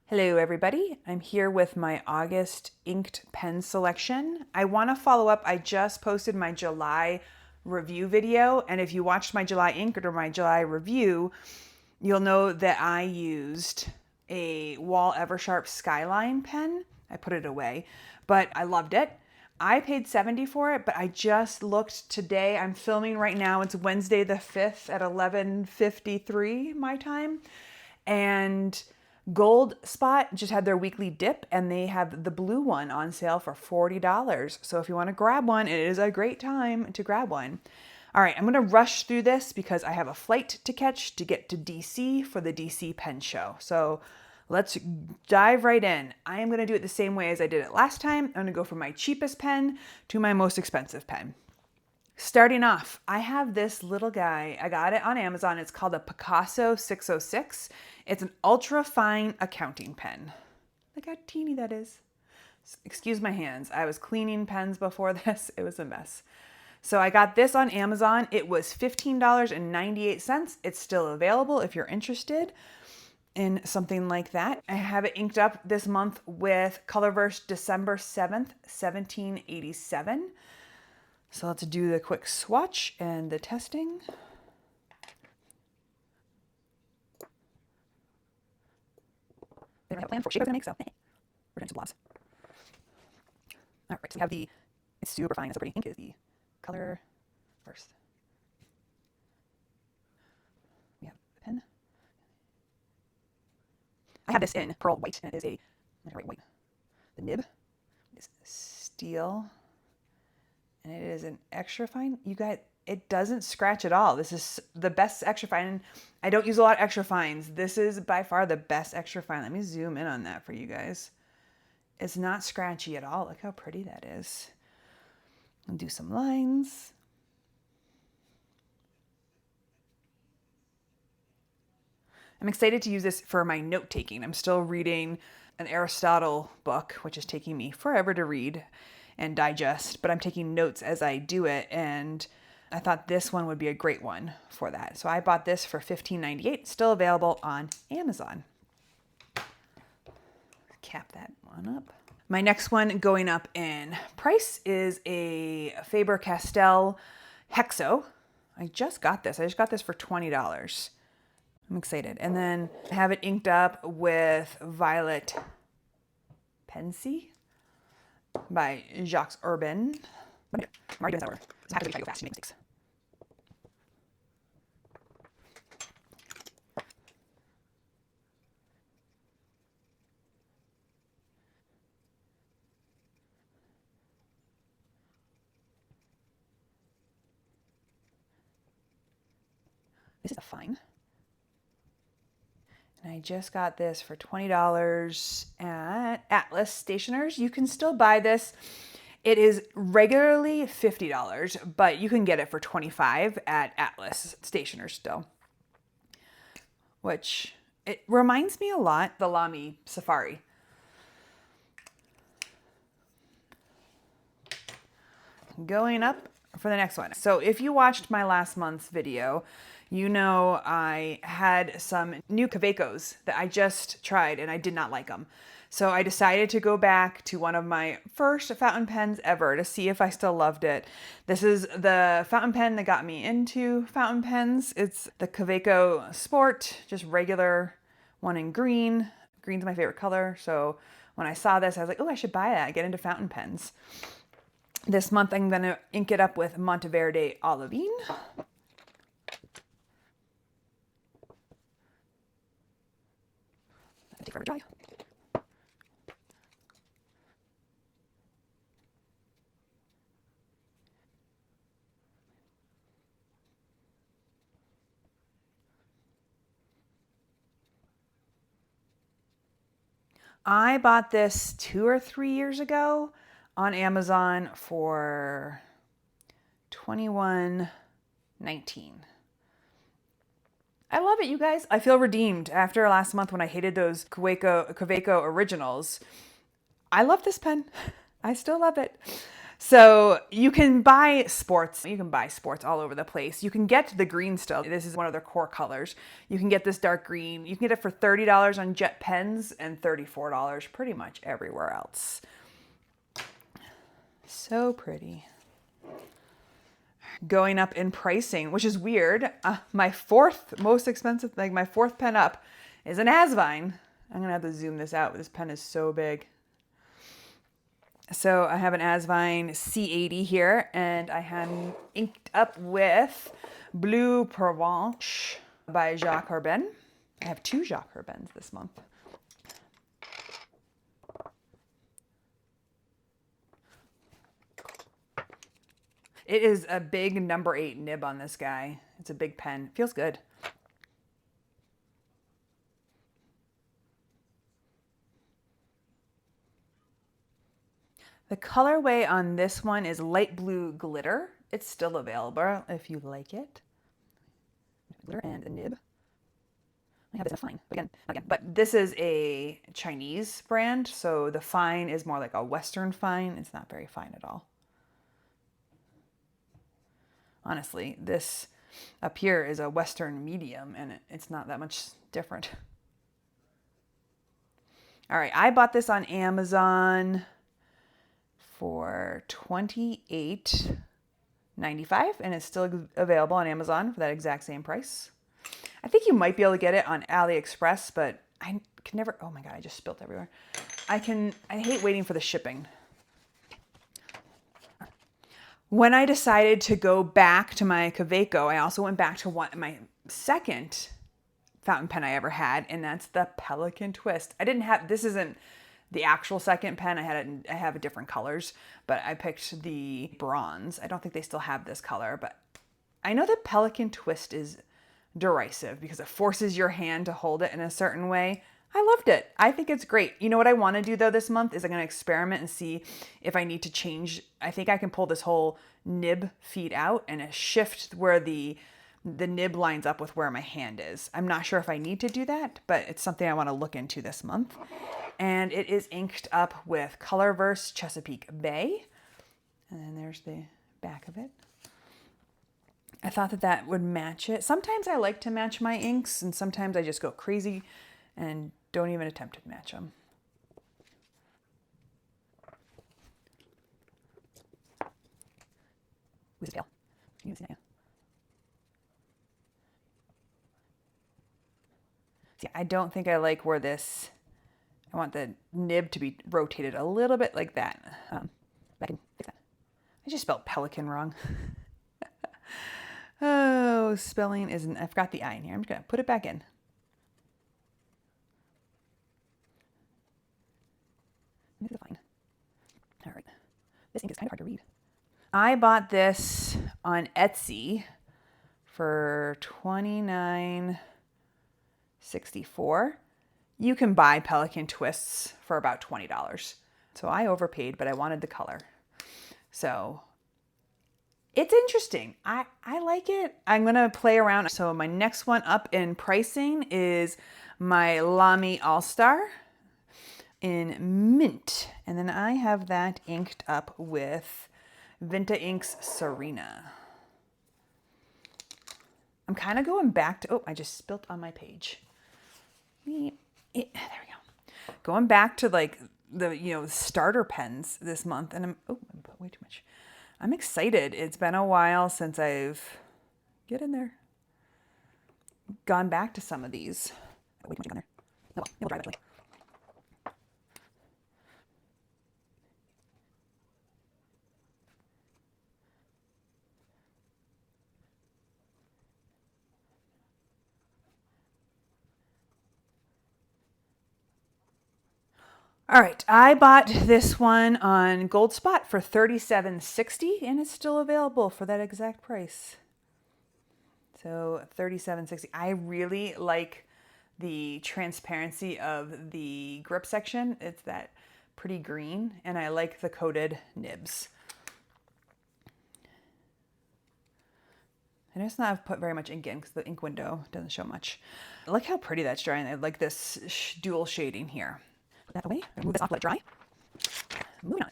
Hello everybody, I'm here with my August inked pen selection. I want to follow up, I just posted my July review video, and if you watched my July inked or my July review, you'll know that I used a Wahl-Eversharp Skyline pen. I put it away, but I loved it. I paid $70 for it, but I just looked today. I'm filming right now. It's Wednesday the 5th at 11:53 my time. And Goldspot just had their weekly dip, and they have the blue one on sale for $40. So if you want to grab one, it is a great time to grab one. All right, I'm going to rush through this because I have a flight to catch to get to DC for the DC pen show. So let's dive right in. I am going to do it the same way as I did it last time. I'm going to go from my cheapest pen to my most expensive pen. Starting off, I have this little guy. I got it on Amazon. It's called a Picasso 606. It's an ultra fine accounting pen. Look how teeny that is. Excuse my hands. I was cleaning pens before this. It was a mess. So I got this on Amazon. It was $15.98. It's still available if you're interested in something like that. I have it inked up this month with Colorverse December 7th, 1787. So let's do the quick swatch and the testing. They don't have a plan for what shape I was gonna make, so we're doing some blobs. All right, so we have it's super fine, it's so pretty. Ink is the color first. We have the pen. I have this in pearl white, and it is a white. The nib is steel. And it is an extra fine. You guys, it doesn't scratch at all. This is the best extra fine. I don't use a lot of extra fines. This is by far the best extra fine. Let me zoom in on that for you guys. It's not scratchy at all. Look how pretty that is. I'll do some lines. I'm excited to use this for my note taking. I'm still reading an Aristotle book, which is taking me forever to read and digest, but I'm taking notes as I do it, and I thought this one would be a great one for that. So I bought this for $15.98, still available on Amazon. Cap that one up. My next one going up in price is a Faber-Castell Hexo. I just got this. I just got this for $20. I'm excited. And then I have it inked up with Violet Pensy by Jacques Urban. I'm already doing that order. So I have to try to go fast to make mistakes. This is a fine. And I just got this for $20 at Atlas Stationers. You can still buy this. It is regularly $50, but you can get it for $25 at Atlas Stationers still. Which, it reminds me a lot the LAMY Safari. Going up for the next one. So if you watched my last month's video, you know I had some new Kawecos that I just tried and I did not like them. So I decided to go back to one of my first fountain pens ever to see if I still loved it. This is the fountain pen that got me into fountain pens. It's the Kaweco Sport, just regular one in green. Green's my favorite color. So when I saw this, I was like, oh, I should buy that, get into fountain pens. This month I'm gonna ink it up with Monteverde Olivine. Take forever to dry. I bought this 2 or 3 years ago on Amazon for $21.19. I love it, you guys. I feel redeemed after last month when I hated those Kaweco Originals. I love this pen. I still love it. So you can buy sports. You can buy sports all over the place. You can get the green still. This is one of their core colors. You can get this dark green. You can get it for $30 on Jet Pens and $34 pretty much everywhere else. So pretty. Going up in pricing, which is weird. My fourth most expensive, like my fourth pen up, is an Asvine. I'm gonna have to zoom this out. This pen is so big. So I have an Asvine C80 here, and I have inked up with Blue Provence by Jacques Herbin. I have 2 Jacques Herbins this month. It is a big number 8 nib on this guy. It's a big pen. Feels good. The colorway on this one is light blue glitter. It's still available if you like it. Glitter and a nib. I have this in fine, but this is a Chinese brand, so the fine is more like a Western fine. It's not very fine at all. Honestly, this up here is a Western medium, and it's not that much different. All right, I bought this on Amazon for $28.95, and it's still available on Amazon for that exact same price. I think you might be able to get it on AliExpress, but I can never, oh my God, I just spilled everywhere. I hate waiting for the shipping. When I decided to go back to my Kaweco, I also went back to my second fountain pen I ever had, and that's the Pelikan Twist. This isn't the actual second pen. I have different colors, but I picked the bronze. I don't think they still have this color, but I know the Pelikan Twist is derisive because it forces your hand to hold it in a certain way. I loved it. I think it's great. You know what I want to do though this month is I'm going to experiment and see if I need to change. I think I can pull this whole nib feed out and shift where the nib lines up with where my hand is. I'm not sure if I need to do that, but it's something I want to look into this month. And it is inked up with Colorverse Chesapeake Bay. And then there's the back of it. I thought that would match it. Sometimes I like to match my inks, and sometimes I just go crazy and don't even attempt to match them. Who's the tail? You can see that. See, I don't think I like where this, I want the nib to be rotated a little bit like that. I can fix that. I just spelled pelican wrong. Oh, spelling isn't, I forgot the I in here. I'm just gonna put it back in. This is fine. All right. This ink is kind of hard to read. I bought this on Etsy for $29.64. You can buy Pelikan Twists for about $20. So I overpaid, but I wanted the color. So it's interesting. I like it. I'm going to play around. So my next one up in pricing is my LAMY Al-star in mint. And then I have that inked up with Vinta Inks Serena. I'm kind of going back to, oh, I just spilt on my page. There we go. Going back to like the, starter pens this month. And I put way too much. I'm excited. It's been a while since I've, get in there, gone back to some of these. Way too much on there. Oh, well, it'll dry eventually. All right, I bought this one on Goldspot for $37.60, and it's still available for that exact price. So $37.60. I really like the transparency of the grip section. It's that pretty green, and I like the coated nibs. I just not put very much ink in because the ink window doesn't show much. Look how pretty that's drying. I like this dual shading here. Put that away. Move this off, let it dry. Moving on.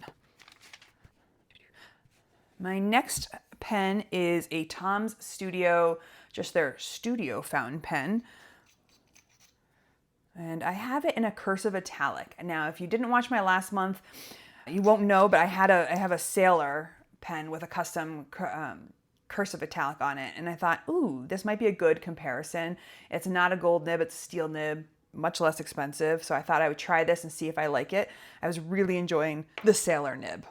My next pen is a Tom's Studio, just their Studio fountain pen. And I have it in a cursive italic. Now, if you didn't watch my last month, you won't know, but I have a Sailor pen with a custom cursive italic on it. And I thought, ooh, this might be a good comparison. It's not a gold nib, it's a steel nib, much less expensive. So I thought I would try this and see if I like it. I was really enjoying the Sailor nib.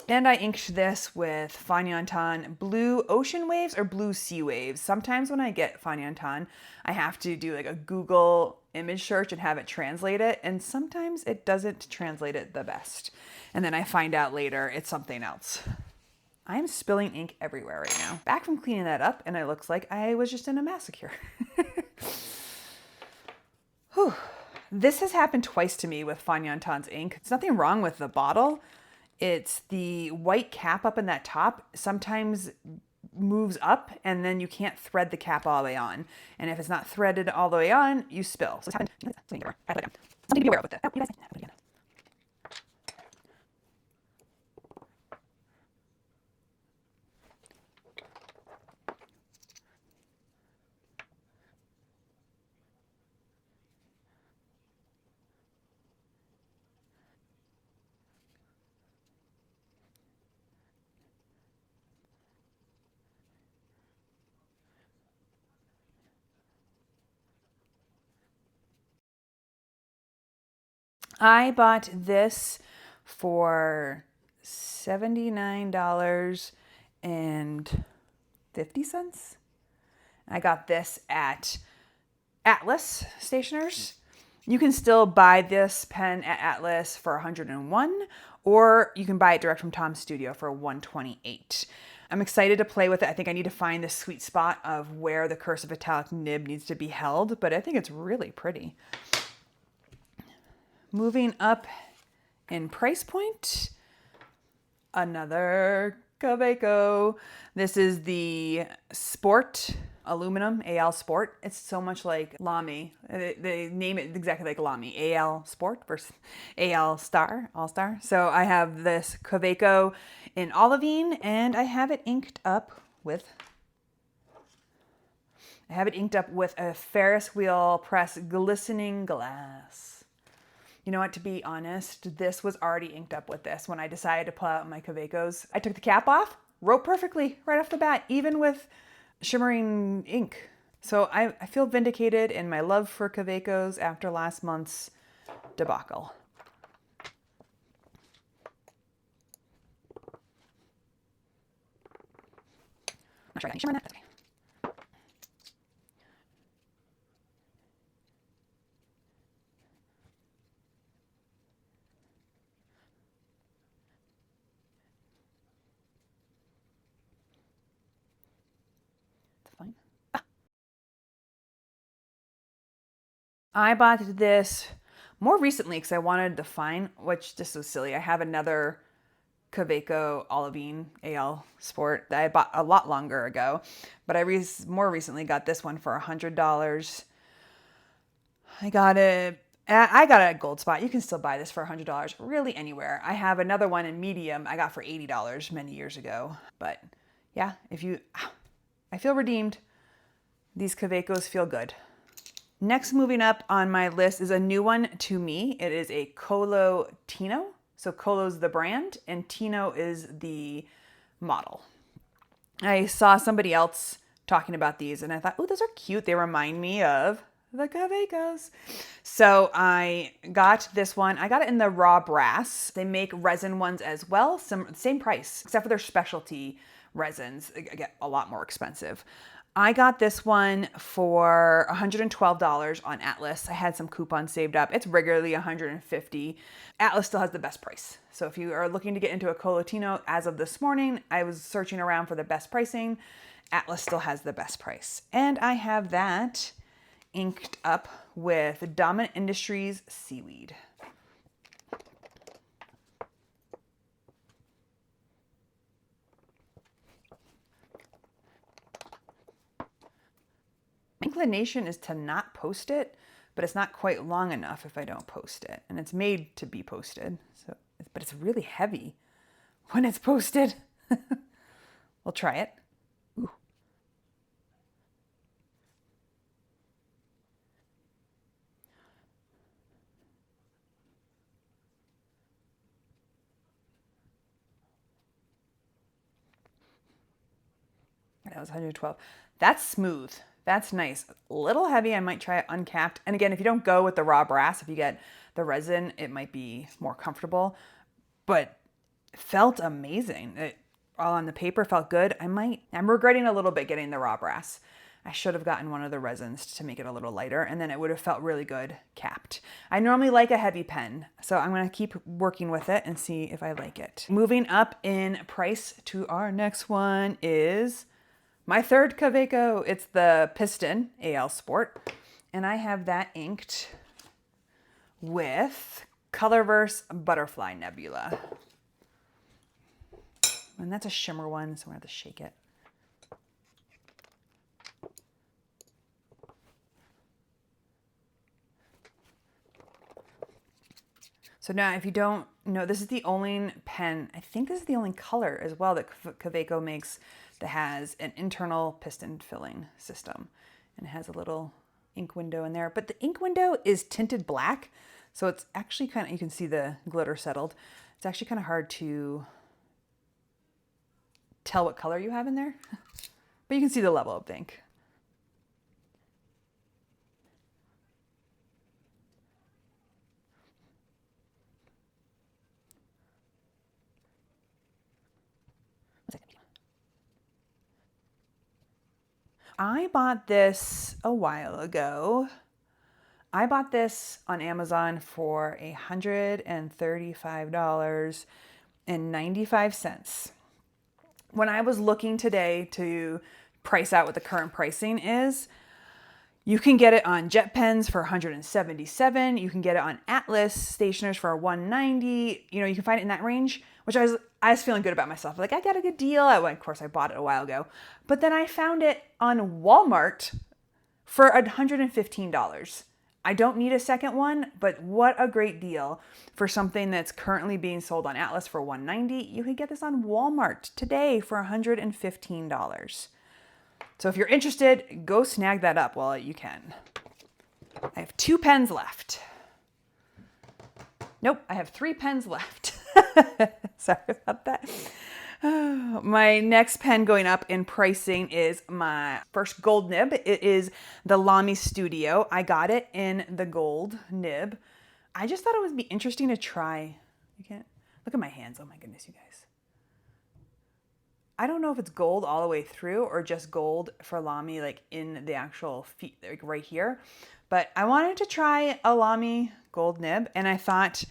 And I inked this with Fagnoton Blue Ocean Waves or Blue Sea Waves. Sometimes when I get Fagnoton, I have to do like a Google image search and have it translate it. And sometimes it doesn't translate it the best. And then I find out later it's something else. I'm spilling ink everywhere right now. Back from cleaning that up, and it looks like I was just in a massacre. Whew. This has happened twice to me with Fagnoton's ink. There's nothing wrong with the bottle. It's the white cap up in that top sometimes moves up and then you can't thread the cap all the way on. And if it's not threaded all the way on, you spill. So it's happened. Something to be aware of with it. Oh, you guys, put it again. I bought this for $79.50. I got this at Atlas Stationers. You can still buy this pen at Atlas for $101, or you can buy it direct from Tom's Studio for $128. I'm excited to play with it. I think I need to find the sweet spot of where the cursive italic nib needs to be held, but I think it's really pretty. Moving up in price point, another Kaweco. This is the Sport Aluminum AL Sport. It's so much like LAMY. They name it exactly like LAMY. AL Sport versus AL Star, All-Star. So I have this Kaweco in olivine, and I have it inked up with a Ferris wheel press glistening glass. You know what, to be honest, this was already inked up with this when I decided to pull out my Kawecos. I took the cap off, wrote perfectly right off the bat, even with shimmering ink. So I feel vindicated in my love for Kawecos after last month's debacle. I'm not sure I got any shimmer in that, that's okay. I bought this more recently because I wanted to find, which this was silly. I have another Kaweco Olivine AL Sport that I bought a lot longer ago, but I more recently got this one for $100. I got it at Goldspot. You can still buy this for $100 really anywhere. I have another one in medium I got for $80 many years ago. But yeah, I feel redeemed. These Kawecos feel good. Next, moving up on my list is a new one to me. It is a Colotino. So Colo's the brand and Tino is the model. I saw somebody else talking about these and I thought, oh, those are cute. They remind me of the Kawecos. So I got this one. I got it in the raw brass. They make resin ones as well. Same price, except for their specialty resins. They get a lot more expensive. I got this one for $112 on Atlas. I had some coupons saved up. It's regularly $150. Atlas still has the best price. So if you are looking to get into a Colotino, as of this morning, I was searching around for the best pricing. Atlas still has the best price. And I have that inked up with Dominant Industries Seaweed. Inclination is to not post it, but it's not quite long enough if I don't post it. And it's made to be posted, but it's really heavy when it's posted. We'll try it. Ooh. That was 112. That's smooth. That's nice. A little heavy. I might try it uncapped. And again, if you don't go with the raw brass, if you get the resin, it might be more comfortable. But it felt amazing. It all on the paper felt good. I'm regretting a little bit getting the raw brass. I should have gotten one of the resins to make it a little lighter, and then it would have felt really good capped. I normally like a heavy pen, so I'm gonna keep working with it and see if I like it. Moving up in price to our next one is my third Kaweco. It's the Piston AL Sport, and I have that inked with Colorverse Butterfly Nebula. And that's a shimmer one, so I'm gonna have to shake it. So now if you don't know, this is the only pen, I think this is the only color as well that Kaweco makes that has an internal piston filling system. And it has a little ink window in there, but the ink window is tinted black. So it's actually kind of, you can see the glitter settled. It's actually kind of hard to tell what color you have in there, but you can see the level of the ink. I bought this a while ago. I bought this on Amazon for $135.95. When I was looking today to price out what the current pricing is, you can get it on Jet Pens for $177. You can get it on Atlas stationers for $190. You know, you can find it in that range, which I was feeling good about myself. Like, I got a good deal. Of course, I bought it a while ago. But then I found it on Walmart for $115. I don't need a second one, but what a great deal for something that's currently being sold on Atlas for $190. You can get this on Walmart today for $115. So if you're interested, go snag that up while you can. I have 2 pens left. Nope, I have 3 pens left. Sorry about that. My next pen going up in pricing is my first gold nib. It is the LAMY Studio. I got it in the gold nib. I just thought it would be interesting to try. You can't look at my hands. Oh my goodness, you guys. I don't know if it's gold all the way through or just gold for LAMY, like in the actual feet, like right here. But I wanted to try a LAMY gold nib, and I thought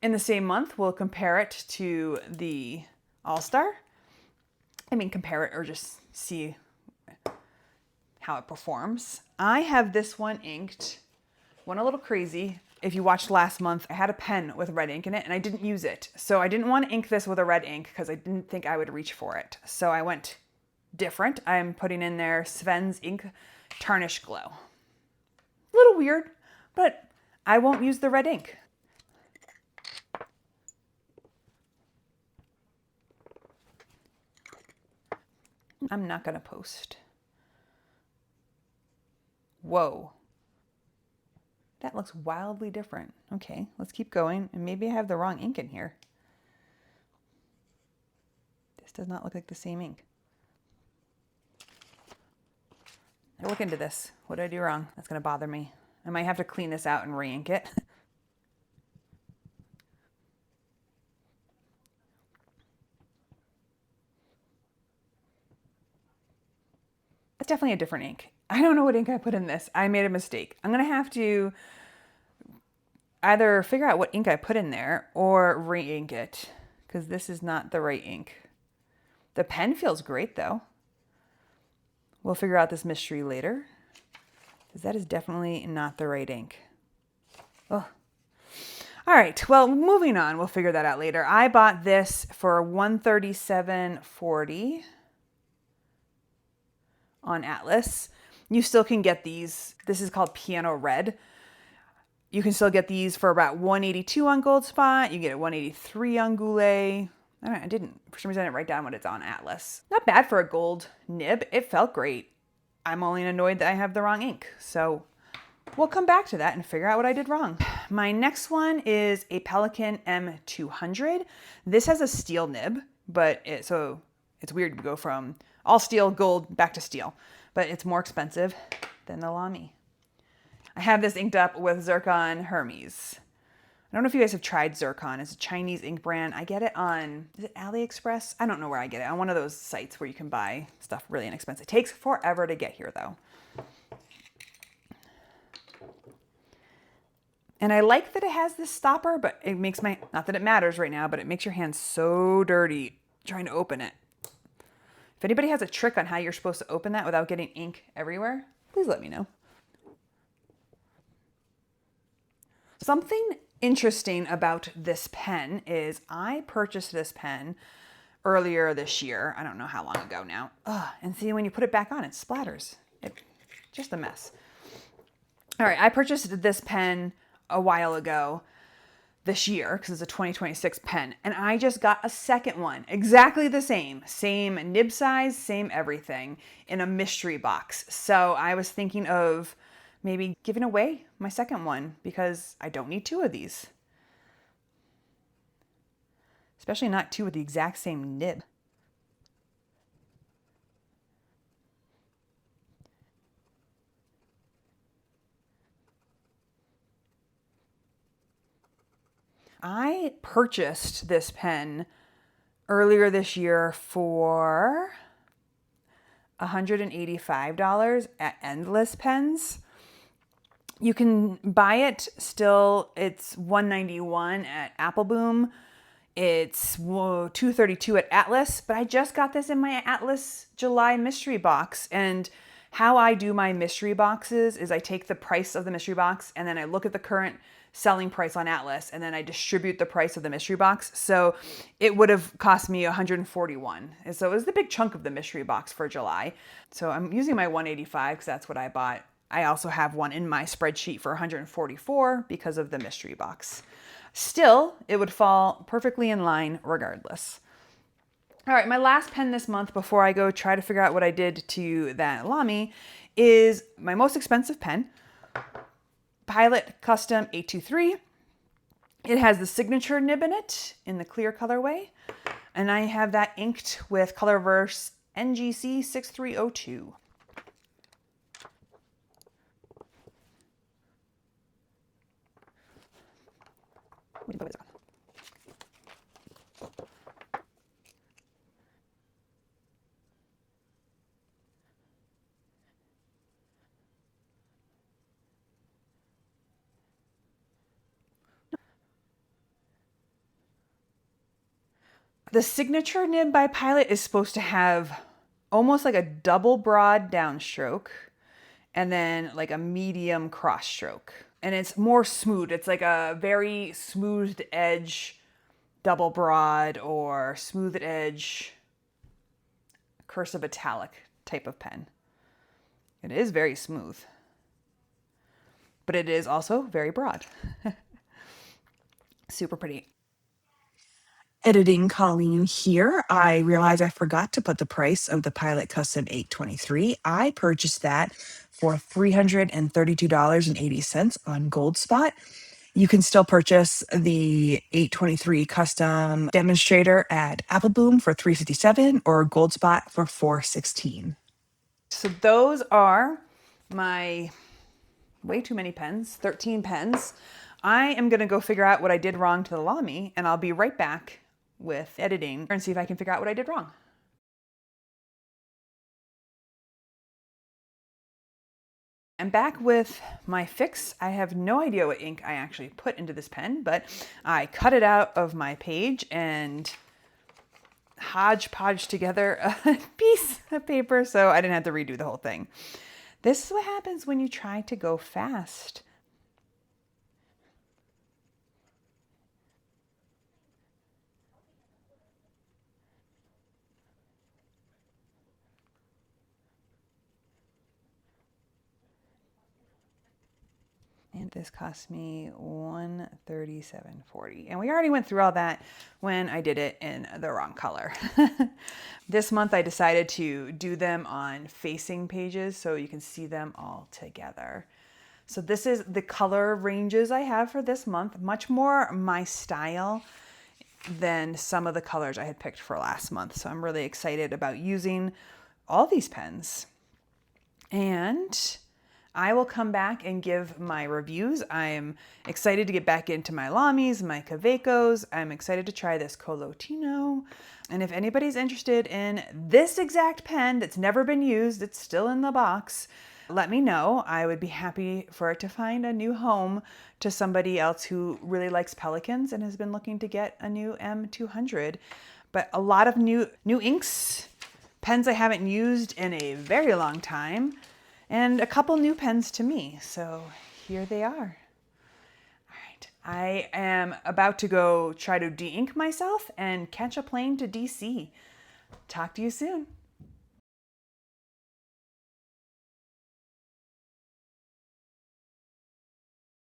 in the same month we'll compare it to the All-Star. I mean, compare it or just see how it performs. I have this one inked. Went a little crazy. If you watched last month, I had a pen with red ink in it and I didn't use it. So I didn't want to ink this with a red ink because I didn't think I would reach for it. So I went different. I'm putting in there Sven's Ink Tarnish Glow. A little weird, but I won't use the red ink. I'm not gonna post. Whoa. That looks wildly different. Okay, let's keep going. And maybe I have the wrong ink in here. This does not look like the same ink. I'll look into this. What did I do wrong? That's gonna bother me. I might have to clean this out and re-ink it. That's definitely a different ink. I don't know what ink I put in this. I made a mistake. I'm gonna have to either figure out what ink I put in there or re-ink it because this is not the right ink. The pen feels great though. We'll figure out this mystery later because that is definitely not the right ink. Oh. All right, well, moving on. We'll figure that out later. I bought this for $137.40 on Atlas. You still can get these. This is called Piano Red. You can still get these for about $182 on Goldspot. You get it $183 on Goulet. I didn't, for some reason I didn't write down what it's on Atlas. Not bad for a gold nib. It felt great. I'm only annoyed that I have the wrong ink. So we'll come back to that and figure out what I did wrong. My next one is a Pelikan M200. This has a steel nib, but so it's weird to go from all steel, gold, back to steel, but it's more expensive than the LAMY. I have this inked up with Zircon Hermes. I don't know if you guys have tried Zircon. It's a Chinese ink brand. I get it on, is it AliExpress? I don't know where I get it. On one of those sites where you can buy stuff really inexpensive. It takes forever to get here though. And I like that it has this stopper, but it makes my, not that it matters right now, but it makes your hands so dirty trying to open it. If anybody has a trick on how you're supposed to open that without getting ink everywhere, please let me know. Something interesting about this pen is I purchased this pen earlier this year. I don't know how long ago now. And see, when you put it back on, it splatters. Just a mess. All right, I purchased this pen a while ago this year because it's a 2026 pen, and I just got a second one, exactly the same nib size, same everything, in a mystery box. So I was thinking of maybe giving away my second one because I don't need two of these. Especially not two with the exact same nib. I purchased this pen earlier this year for $185 at Endless Pens. You can buy it still. It's $191 at Apple Boom. It's $232 at Atlas, but I just got this in my Atlas July mystery box. And how I do my mystery boxes is I take the price of the mystery box and then I look at the current selling price on Atlas and then I distribute the price of the mystery box. So it would have cost me $141. And so it was the big chunk of the mystery box for July. So I'm using my $185 because that's what I bought. I also have one in my spreadsheet for $144 because of the mystery box. Still, it would fall perfectly in line regardless. All right, my last pen this month before I go try to figure out what I did to that LAMY is my most expensive pen, Pilot Custom 823. It has the signature nib in it in the clear colorway, and I have that inked with Colorverse NGC 6302. The signature nib by Pilot is supposed to have almost like a double broad downstroke and then like a medium cross stroke. And it's more smooth. It's like a very smoothed edge double broad or smoothed edge cursive italic type of pen. It is very smooth, but it is also very broad. Super pretty. Editing Colleen here. I realized I forgot to put the price of the Pilot Custom 823. I purchased that for $332.80 on Goldspot. You can still purchase the 823 custom demonstrator at Apple Boom for $357 or Goldspot for $416. So those are my way too many pens, 13 pens. I am going to go figure out what I did wrong to the LAMY, and I'll be right back with editing and see if I can figure out what I did wrong. I'm back with my fix. I have no idea what ink I actually put into this pen, but I cut it out of my page and hodgepodge together a piece of paper so I didn't have to redo the whole thing. This is what happens when you try to go fast. This cost me $137.40. And we already went through all that when I did it in the wrong color. This month I decided to do them on facing pages so you can see them all together. So this is the color ranges I have for this month, much more my style than some of the colors I had picked for last month. So I'm really excited about using all these pens. And I will come back and give my reviews. I'm excited to get back into my LAMYs, my Kawecos. I'm excited to try this Colotino. And if anybody's interested in this exact pen that's never been used, it's still in the box, let me know. I would be happy for it to find a new home to somebody else who really likes Pelikans and has been looking to get a new M200. But a lot of new inks, pens I haven't used in a very long time, and a couple new pens to me. So here they are. All right, I am about to go try to de-ink myself and catch a plane to DC. Talk to you soon.